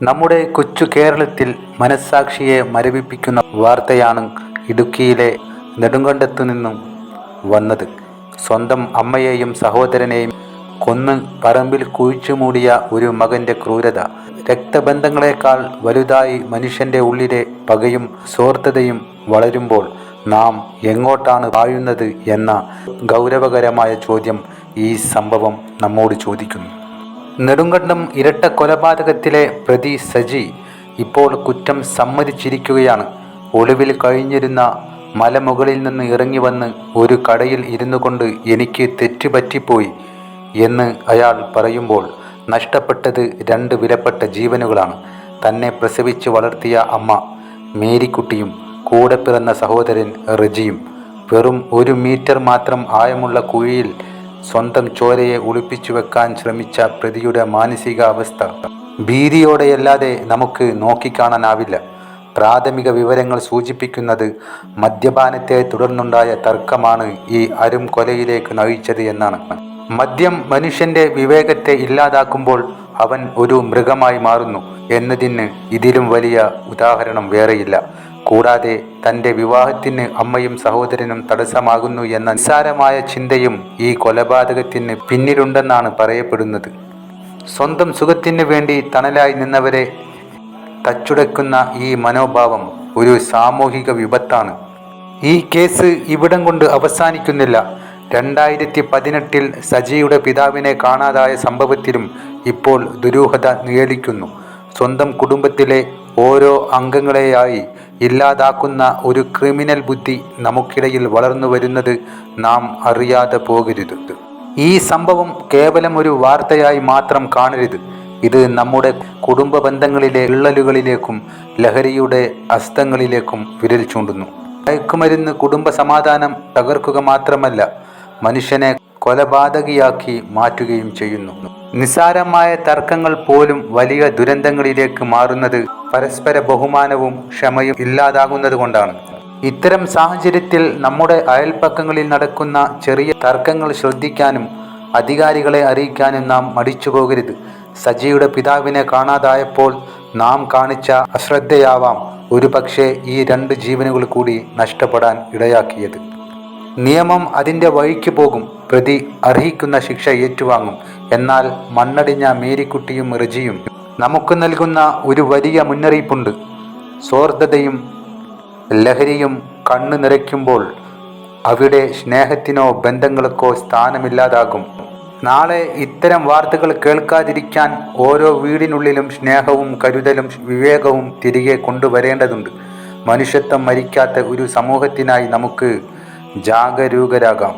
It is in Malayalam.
നമ്മുടെ കൊച്ചു കേരളത്തിൽ മനസ്സാക്ഷിയെ മരവിപ്പിക്കുന്ന വാർത്തയാണ് ഇടുക്കിയിലെ നെടുങ്കണ്ടത്തു നിന്നും വന്നത്. സ്വന്തം അമ്മയെയും സഹോദരനെയും കൊന്ന് പറമ്പിൽ കുഴിച്ചുമൂടിയ ഒരു മകൻ്റെ ക്രൂരത. രക്തബന്ധങ്ങളെക്കാൾ വലുതായി മനുഷ്യൻ്റെ ഉള്ളിലെ പകയും സ്വാർത്ഥതയും വളരുമ്പോൾ നാം എങ്ങോട്ടാണ് പായുന്നത് എന്ന ഗൗരവകരമായ ചോദ്യം ഈ സംഭവം നമ്മോട് ചോദിക്കുന്നു. നെടുങ്കണ്ടം ഇരട്ട കൊലപാതകത്തിലെ പ്രതി സജി ഇപ്പോൾ കുറ്റം സമ്മതിച്ചിരിക്കുകയാണ്. ഒളിവിൽ കഴിഞ്ഞിരുന്ന മലമുകളിൽ നിന്ന് ഇറങ്ങി വന്ന് ഒരു കടയിൽ ഇരുന്നു കൊണ്ട് എനിക്ക് തെറ്റുപറ്റിപ്പോയി എന്ന് അയാൾ പറയുമ്പോൾ നഷ്ടപ്പെട്ടത് 2 വിലപ്പെട്ട ജീവനുകളാണ്. തന്നെ പ്രസവിച്ച് വളർത്തിയ അമ്മ മേരിക്കുട്ടിയും കൂടെ പിറന്ന സഹോദരൻ റജിയും. വെറും 1 മീറ്റർ മാത്രം ആഴമുള്ള കുഴിയിൽ സ്വന്തം ചോരയെ ഒളിപ്പിച്ചു വെക്കാൻ ശ്രമിച്ച പ്രതിയുടെ മാനസികാവസ്ഥ ഭീതിയോടെയല്ലാതെ നമുക്ക് നോക്കിക്കാണാനാവില്ല. പ്രാഥമിക വിവരങ്ങൾ സൂചിപ്പിക്കുന്നത് മദ്യപാനത്തെ തുടർന്നുണ്ടായ തർക്കമാണ് ഈ അരും കൊലയിലേക്ക് നയിച്ചത് എന്നാണ്. മദ്യം മനുഷ്യൻ്റെ വിവേകത്തെ ഇല്ലാതാക്കുമ്പോൾ അവൻ ഒരു മൃഗമായി മാറുന്നു എന്നതിന് ഇതിലും വലിയ ഉദാഹരണം വേറെയില്ല. കൂടാതെ തൻ്റെ വിവാഹത്തിന് അമ്മയും സഹോദരനും തടസ്സമാകുന്നു എന്ന നിസ്സാരമായ ചിന്തയും ഈ കൊലപാതകത്തിന് പിന്നിലുണ്ടെന്നാണ് പറയപ്പെടുന്നത്. സ്വന്തം സുഖത്തിന് വേണ്ടി തണലായി നിന്നവരെ തച്ചുടയ്ക്കുന്ന ഈ മനോഭാവം ഒരു സാമൂഹിക വിപത്താണ്. ഈ കേസ് ഇവിടം കൊണ്ട് അവസാനിക്കുന്നില്ല. 2018 സജിയുടെ പിതാവിനെ കാണാതായ സംഭവത്തിലും ഇപ്പോൾ ദുരൂഹത നിഴലിക്കുന്നു. സ്വന്തം കുടുംബത്തിലെ ഓരോ അംഗങ്ങളെയായി ഇല്ലാതാക്കുന്ന ഒരു ക്രിമിനൽ ബുദ്ധി നമുക്കിടയിൽ വളർന്നു വരുന്നത് നാം അറിയാതെ പോകരുത്. ഈ സംഭവം കേവലം ഒരു വാർത്തയായി മാത്രം കാണരുത്. ഇത് നമ്മുടെ കുടുംബ ബന്ധങ്ങളിലെ വിള്ളലുകളിലേക്കും ലഹരിയുടെ അസ്തങ്ങളിലേക്കും വിരൽ ചൂണ്ടുന്നു. മയക്കുമരുന്ന് കുടുംബ സമാധാനം തകർക്കുക മാത്രമല്ല, മനുഷ്യനെ കൊലപാതകിയാക്കി മാറ്റുകയും ചെയ്യുന്നു. നിസ്സാരമായ തർക്കങ്ങൾ പോലും വലിയ ദുരന്തങ്ങളിലേക്ക് മാറുന്നത് പരസ്പര ബഹുമാനവും ക്ഷമയും ഇല്ലാതാകുന്നത് കൊണ്ടാണ്. ഇത്തരം സാഹചര്യത്തിൽ നമ്മുടെ അയൽപ്പക്കങ്ങളിൽ നടക്കുന്ന ചെറിയ തർക്കങ്ങൾ ശ്രദ്ധിക്കാനും അധികാരികളെ അറിയിക്കാനും നാം മടിച്ചു പോകരുത്. സജിയുടെ പിതാവിനെ കാണാതായപ്പോൾ നാം കാണിച്ച അശ്രദ്ധയാവാം ഒരുപക്ഷെ ഈ 2 ജീവനുകൾ കൂടി നഷ്ടപ്പെടാൻ ഇടയാക്കിയത്. നിയമം അതിൻ്റെ വഴിക്ക് പോകും. പ്രതി അർഹിക്കുന്ന ശിക്ഷ ഏറ്റുവാങ്ങും. എന്നാൽ മണ്ണടിഞ്ഞ മേരിക്കുട്ടിയും റജിയും നമുക്ക് നൽകുന്ന ഒരു വലിയ മുന്നറിയിപ്പുണ്ട്. സ്വാർത്ഥതയും ലഹരിയും കണ്ണു നിറയ്ക്കുമ്പോൾ അവിടെ സ്നേഹത്തിനോ ബന്ധങ്ങൾക്കോ സ്ഥാനമില്ലാതാകും. നാളെ ഇത്തരം വാർത്തകൾ കേൾക്കാതിരിക്കാൻ ഓരോ വീടിനുള്ളിലും സ്നേഹവും കരുതലും വിവേകവും തിരികെ കൊണ്ടുവരേണ്ടതുണ്ട്. മനുഷ്യത്വം മരിക്കാത്ത ഒരു സമൂഹത്തിനായി നമുക്ക് ജാഗരൂകരാകാം.